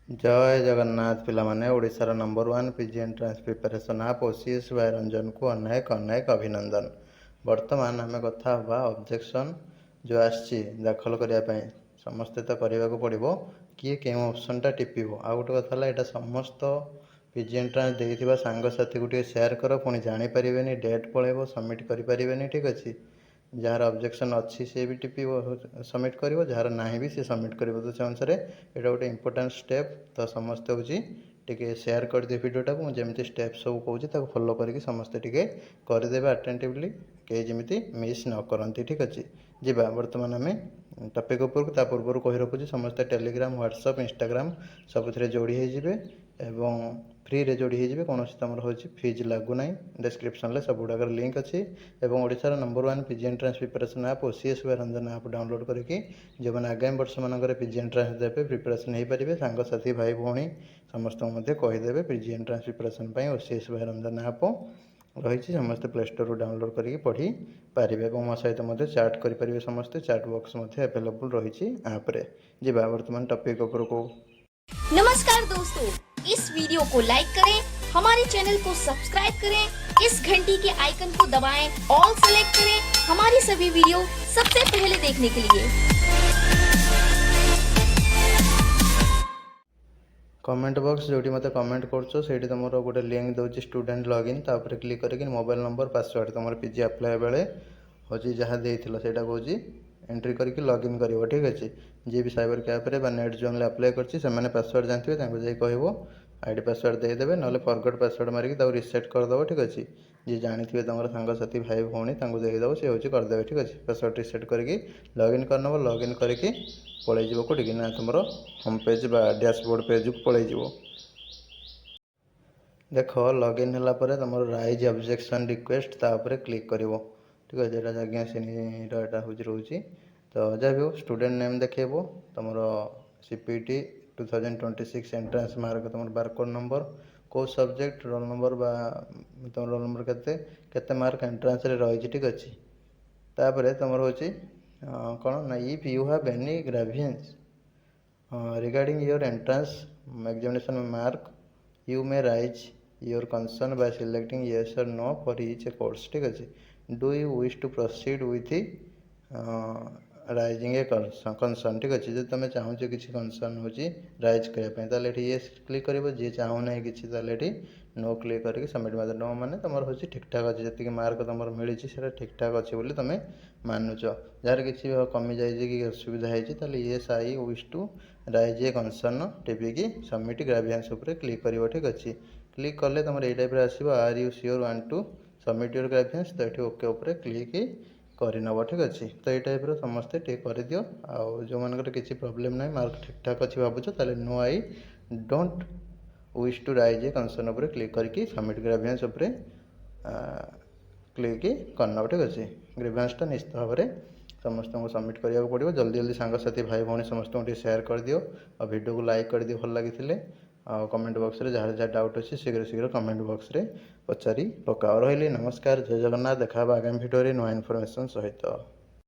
जय जगन्नाथ पिलामाने ओडिशार number 1 PG entrance preparation app OCS भाई रंजन को अनेक अनेक अभिनंदन। वर्तमान आम कथा हवा ऑब्जेक्शन जो आसी दाखल करने समस्ते तो करने को पड़ो किए के ऑप्शनटा टिपिब आ गोटे कथा यहाँ समस्त पीजी एंट्रांस देइथिबा सांगसाथी गोटे सेयार कर पुणी जानीपारे डेट पलैब सबमिट करें ठीक अच्छे जार ऑब्जेक्शन अच्छी सी भी टिपी सबमिट कर जार ना भी सी सबमिट कर तो से अनुसार यहाँ गोटे इंपोर्टाट स्टेप तो समस्ते हूँ टे सेयार कर दिए भिडियोटा को जमी स्टेप सब कहूँ फॉलो करके समस्ते टे करदे अटेंटिवली कई जमी मिस न करती ठीक अच्छे जा बर्तमान आम टपिक उपरको पूर्व कही रखुच्छी समस्ते टेलीग्राम व्हाट्सअप इंस्टाग्राम सब जोड़ी एवं फ्री रे जोड़ी होजि कौन तुम हूँ फीज लगुना डिस्क्रिप्शन में सब गुड़ाक लिंक अच्छी और ओडिशार number 1 PG entrance preparation app OCS Ranjan आप डाउनलोड करके जो मैंने आगामी वर्ष मानक पीजी एंट्रांस देवे प्रिपरेशन हो पारे सांगसाथी भाई भौणी समस्त कहीदेवे PG entrance preparation OCS Ranjan app रही समस्त प्ले स्टोर डाउनलोड करके पढ़ी पारे और मो सहित चाट करेंगे समस्ते चाट बॉक्स अवेलेबल रही आप्रे जा बर्तमान टॉपिक को। नमस्कार दोस्तों, इस वीडियो को लाइक करें, हमारे चैनल को सब्सक्राइब करें, इस घंटी के आइकन को दबाएं, ऑल सेलेक्ट करें हमारी सभी वीडियो सबसे पहले देखने के लिए। कमेंट बॉक्स जो मत कमेंट कर तुम गोटे लिंक दूसरी स्टूडेंट लॉगिन तापर क्लिक करके मोबाइल नंबर पासवर्ड तुम पीजी अप्लाई बेले हूँ जहाँ देता से कौन एंट्री करके लॉगिन कर ठीक अच्छे जी भी साइबर कैफ्रे नेट जोन अप्लाई कर पासवर्ड जानते हैं कह आईडी पासवर्ड देदेवे ना फॉरगॉट पासवर्ड मारिक रिसेट करदेव ठीक अच्छे जी जानते तुम सांगसाथी भाई भौणी देदेव सी हूँ करदे ठीक अच्छे पासवर्ड रिसेट करके लॉगिन करनब लॉगिन करके पलैज कौटी ना तुम होम पेज डैशबोर्ड पेज को पलैज देख लॉगिन है तुम राइज ऑब्जेक्शन रिक्वेस्ट तापर क्लिक कर ठीक है यहाँ आज्ञा श्रेणीटा हूँ रोचे तो जहाँ भी हो स्टूडेंट नेम देखेबो तुम सीपीटी 2026 एंट्रांस मार्क तुम बारकोड नंबर को सब्जेक्ट रोल नंबर तुम रोल नंबर केते मार्क एंट्रांस रही ठीक अच्छे तापर तुम हूँ कौन ना if you have any grievance regarding your entrance examination mark you may raise your concern by selecting yes or no for each course ठीक अच्छे do you wish to proceed with raising a concern ठीक अच्छे जो तुम चाहूँ कि concern हो rise करने ये क्लिक कर जी चाहूना कि नो क्लिक करके सबमिट मार नो मैंने तुम हूँ ठीक ठाक अच्छे जी मार्क तुम मिली ठीक ठाक अच्छे बोली तुम मानुच जार कि कमी जाए कि असुविधा होती yes I wish to raise a concern टिपिकी सबमिट ग्रेवियंस क्लिक कर ठीक अच्छे क्लिक कले तुम ये टाइप आसो are you sure want to submit your grievance तो ये ओके उपर क्लिक करनब ठीक अच्छे तो ये टाइप समस्ते टे कर दियो आउ जो मानकर किसी प्रॉब्लम ना मार्क ठीक ठाक अच्छे भावुच ताले no I don't wish to raise a concern उपर क्लिक करके सबमिट ग्रेवियंस उपर क्लिक करनब ठीक अच्छे ग्रेवियंसटा निश्चित भाव में समस्त को सबमिट करा पड़ो जल्दी जल्दी सांगसाथी भाई भौणी समस्त को शेयर कर दियो और वीडियो को लाइक कर दियो भल लगी कमेंट बॉक्स रे जहाँ जहाँ डाउट अच्छे शीघ्र शीघ्र कमेंट बॉक्स रे पचारि पकाओ रही नमस्कार जय जगन्नाथ देखा आगामी भिडियो नुआ इनफॉरमेशन सहित।